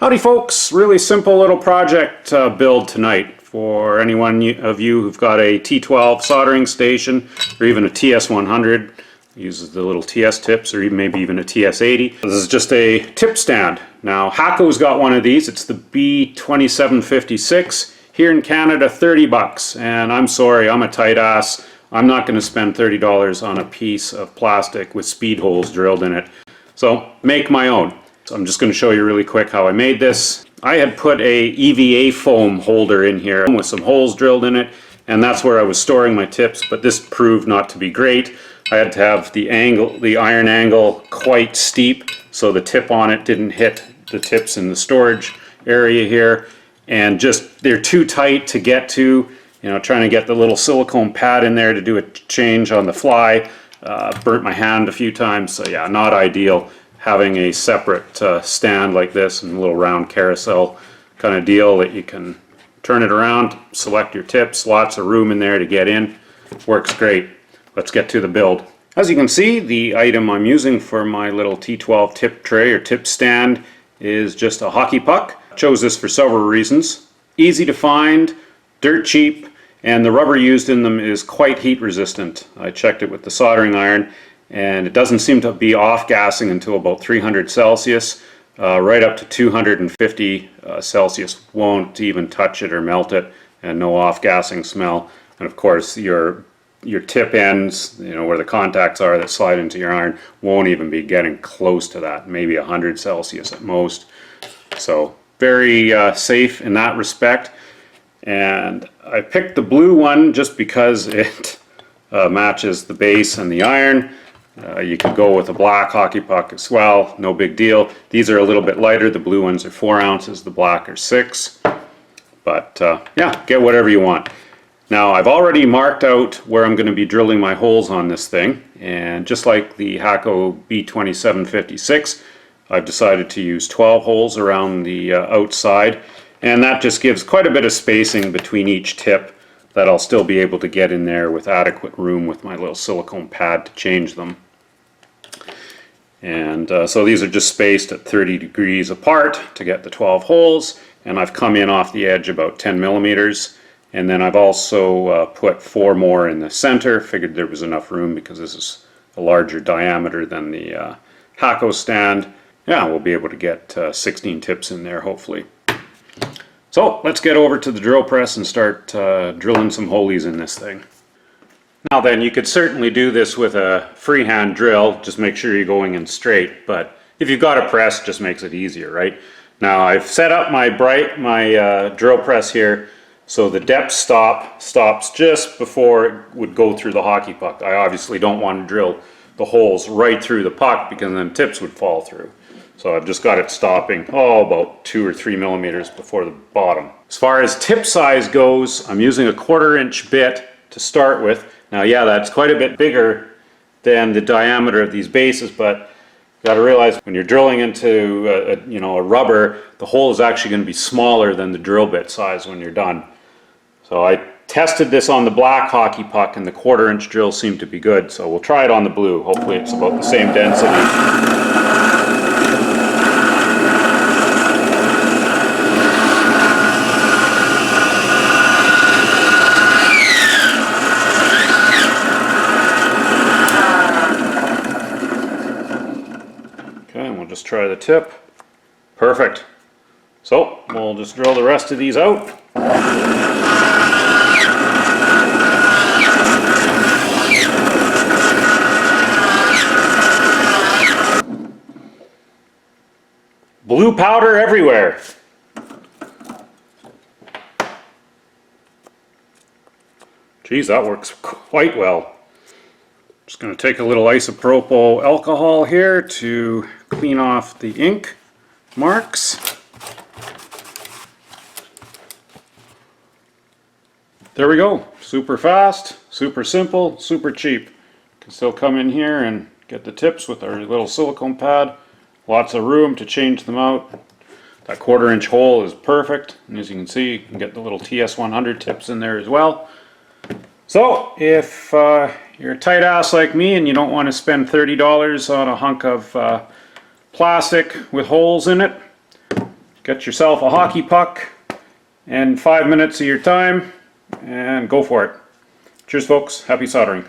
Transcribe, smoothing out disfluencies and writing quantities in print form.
Howdy folks, really simple little project build tonight for anyone of you who've got a T12 soldering station or even a TS100, uses the little TS tips, or even maybe even a TS80. This is just a tip stand. Now Hakko's got one of these, it's the B2756, here in Canada 30 bucks, and I'm sorry, I'm a tight ass. I'm not going to spend $30 on a piece of plastic with speed holes drilled in it, so make my own. So I'm just going to show you really quick how I made this. I had put a EVA foam holder in here with some holes drilled in it, and that's where I was storing my tips, but this proved not to be great. I had to have the iron angle quite steep so the tip on it didn't hit the tips in the storage area here, and just they're too tight to get to, you know, trying to get the little silicone pad in there to do a change on the fly. Burnt my hand a few times, so yeah, not ideal. Having a separate stand like this and a little round carousel kind of deal that you can turn it around, select your tips, lots of room in there to get in. Works great. Let's get to the build. As you can see, the item I'm using for my little T12 tip tray or tip stand is just a hockey puck. Chose this for several reasons. Easy to find, dirt cheap, and the rubber used in them is quite heat resistant. I checked it with the soldering iron, and it doesn't seem to be off-gassing until about 300 Celsius. Right up to 250 Celsius won't even touch it or melt it, and no off-gassing smell. And of course your tip ends, you know, where the contacts are that slide into your iron, won't even be getting close to that, maybe 100 Celsius at most. So very safe in that respect. And I picked the blue one just because it matches the base and the iron. You could go with a black hockey puck as well, no big deal. These are a little bit lighter, the blue ones are 4 ounces, the black are 6. But yeah, get whatever you want. Now I've already marked out where I'm going to be drilling my holes on this thing, and just like the Hakko B2756, I've decided to use 12 holes around the outside, and that just gives quite a bit of spacing between each tip that I'll still be able to get in there with adequate room with my little silicone pad to change them. And so these are just spaced at 30 degrees apart to get the 12 holes, and I've come in off the edge about 10 millimeters, and then I've also put 4 more in the center. Figured there was enough room because this is a larger diameter than the Hakko stand. Yeah, we'll be able to get 16 tips in there hopefully. So let's get over to the drill press and start drilling some holes in this thing. Now then, you could certainly do this with a freehand drill, just make sure you're going in straight, but if you've got a press, it just makes it easier, right? Now I've set up my drill press here so the depth stops just before it would go through the hockey puck. I obviously don't want to drill the holes right through the puck because then tips would fall through. So I've just got it stopping, about 2 or 3 millimeters before the bottom. As far as tip size goes, I'm using a 1/4 inch bit to start with. Now yeah, that's quite a bit bigger than the diameter of these bases, but you got to realize when you're drilling into a rubber, the hole is actually going to be smaller than the drill bit size when you're done. So I tested this on the black hockey puck and the 1/4 inch drill seemed to be good, so we'll try it on the blue. Hopefully it's about the same density. Just try the tip. Perfect. So we'll just drill the rest of these out. Blue powder everywhere. Geez, that works quite well. Just going to take a little isopropyl alcohol here to clean off the ink marks. There we go. Super fast, super simple, super cheap. Can still come in here and get the tips with our little silicone pad. Lots of room to change them out. That 1/4 inch hole is perfect, and as you can see, you can get the little TS100 tips in there as well. So if you're a tight ass like me and you don't want to spend $30 on a hunk of plastic with holes in it, Get yourself a hockey puck and 5 minutes of your time and go for it. Cheers folks, happy soldering.